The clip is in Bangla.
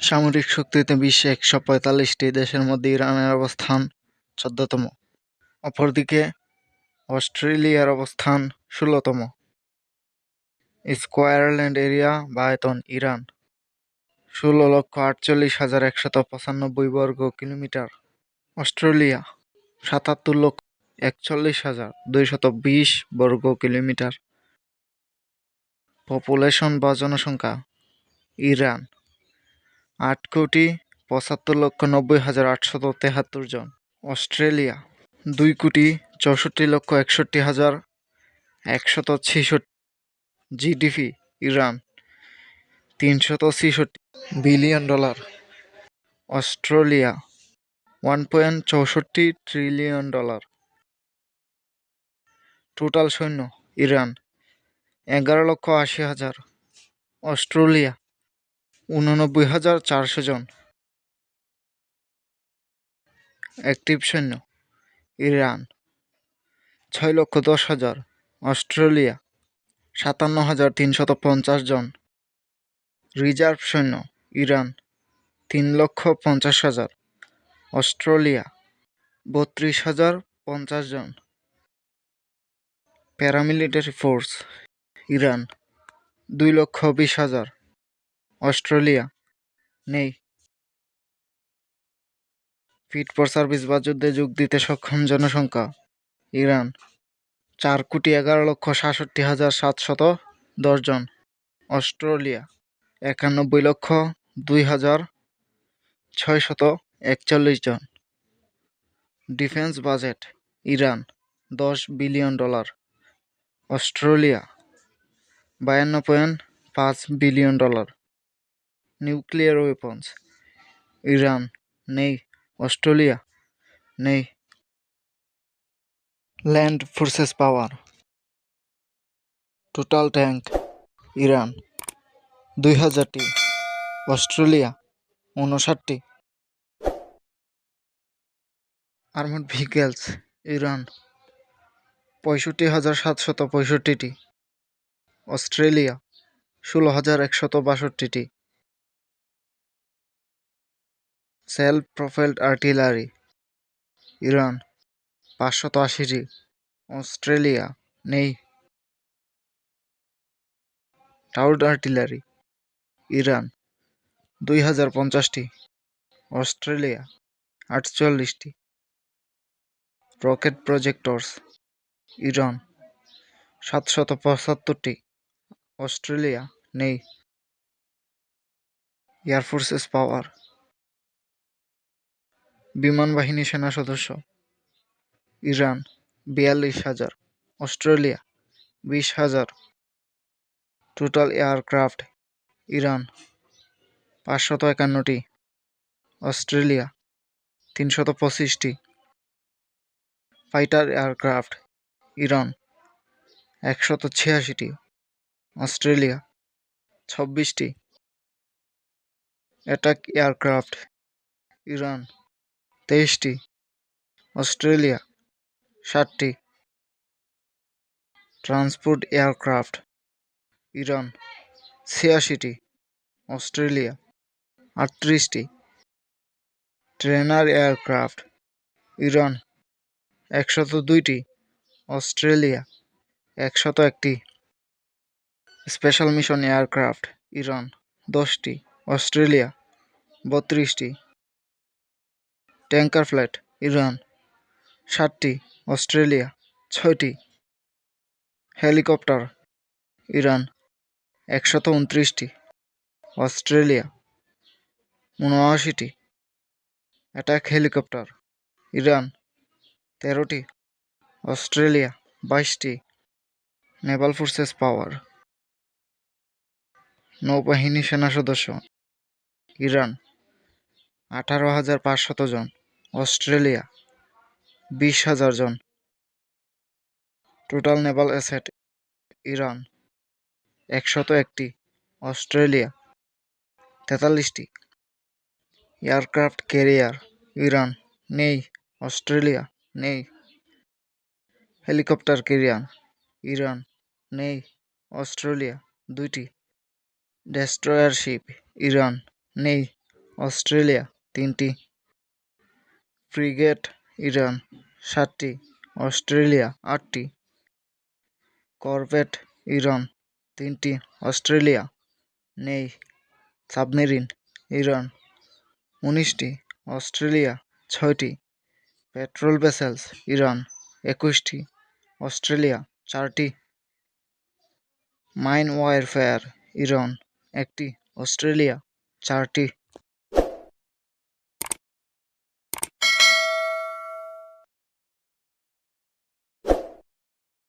সামরিক শক্তিতে বিশ্বে ১৪৫টি দেশের মধ্যে ইরানের অবস্থান ১৪তম। অপরদিকে অস্ট্রেলিয়ার অবস্থান ১৬তম। স্কয়ার ল্যান্ড এরিয়া বা আয়তন ইরান ১৬,৪৮,১৯৫ বর্গ কিলোমিটার। অস্ট্রেলিয়া ৭৭,৪১,২২০ বর্গ কিলোমিটার। পপুলেশন বা জনসংখ্যা ইরান ৮,৭৫,৯০,৮৭৩ জন। অস্ট্রেলিয়া ২,৬৪,৬১,১৬৬। GDP Iran $৩৬৬ billion. Australia 1.64 trillion. Total সৈন্য ইরান ১১,৮০,০০০। অস্ট্রেলিয়া ৮৯,৪০০ জন। অ্যাক্টিভ সৈন্য ইরান ৬,১০,০০০। অস্ট্রেলিয়া ৫৭,৩৫০ জন। রিজার্ভ সৈন্য ইরান ৩,৫০,০০০। অস্ট্রেলিয়া ৩২,০৫০ জন। প্যারামিলিটারি ফোর্স ইরান ২,২০,০০০। অস্ট্রেলিয়া নেই। ফিট ফর সার্ভিস বা যুদ্ধে যোগ দিতে সক্ষম জনসংখ্যা ইরান ৪,১১,৬৭,৭১০ জন। অস্ট্রেলিয়া ৯১,০২,৬৪১ জন। ডিফেন্স বাজেট ইরান $১০ বিলিয়ন। অস্ট্রেলিয়া ৫২.৫ বিলিয়ন। নিউক্লিয়ার ওয়েপন্স ইরান নেই। অস্ট্রেলিয়া নেই। Land forces power total tank Iran ২,০০০টি। অস্ট্রেলিয়া ৫৯টি। আর্মড ভেহিকেলস ইরান ৬৫,৭৬৫টি। অস্ট্রেলিয়া ১৬,১৬২টি। সেলফ প্রোপেলড আর্টিলারি ইরান ৫৮০টি। অস্ট্রেলিয়া নেই। টাউড আর্টিলারি ইরান ২,০৫০টি। অস্ট্রেলিয়া ৪৮টি। রকেট প্রজেক্টরস ইরান ৭৭৫টি। অস্ট্রেলিয়া নেই। এয়ার ফোর্সেস পাওয়ার বিমান বাহিনী সেনা সদস্য ইরান ৪২,০০০। অস্ট্রেলিয়া ২০,০০০। টোটাল এয়ারক্রাফট ইরান ৫৫১টি। অস্ট্রেলিয়া ৩২৫টি। ফাইটার এয়ারক্রাফট ইরান ১৮৬টি। অস্ট্রেলিয়া ২৬টি। অ্যাটাক এয়ারক্রাফট ইরান ২৩টি। অস্ট্রেলিয়া ৭টি। ট্রান্সপোর্ট এয়ারক্রাফট ইরান ৮৬টি। অস্ট্রেলিয়া ৩৮টি। ট্রেনার এয়ারক্রাফট ইরান ১০২টি। অস্ট্রেলিয়া ১০১টি। স্পেশাল মিশন এয়ারক্রাফট ইরান ১০টি। অস্ট্রেলিয়া ৩২টি। ট্যাঙ্কার ফ্লাইট ইরান ৭টি। অস্ট্রেলিয়া ৬টি। হেলিকপ্টার ইরান ১২৯টি। অস্ট্রেলিয়া ৭৯টি। অ্যাটাক হেলিকপ্টার ইরান ১৩টি। অস্ট্রেলিয়া ২২টি। নেভাল ফোর্সেস পাওয়ার নৌবাহিনী সেনা সদস্য ইরান ১৮,৫০০ জন। অস্ট্রেলিয়া ২০,০০০ জন। টোটাল নেভাল অ্যাসেট ইরান ১০১টি। অস্ট্রেলিয়া ৪৩টি। এয়ারক্রাফট ক্যারিয়ার ইরান নেই। অস্ট্রেলিয়া নেই। হেলিকপ্টার ক্যারিয়ার ইরান নেই। অস্ট্রেলিয়া ২টি। ডেস্ট্রয়ার শিপ ইরান নেই। অস্ট্রেলিয়া 3টি, ফ্রিগেট ইরান 7টি, অস্ট্রেলিয়া 8টি, করভেট ইরান 3টি, অস্ট্রেলিয়া নেই, সাবমেরিন ইরান 19টি, অস্ট্রেলিয়া 6টি, পেট্রোল ভেসেলস ইরান 21টি, অস্ট্রেলিয়া 4টি, মাইন ওয়ারফেয়ার ইরান 1টি, অস্ট্রেলিয়া 4টি।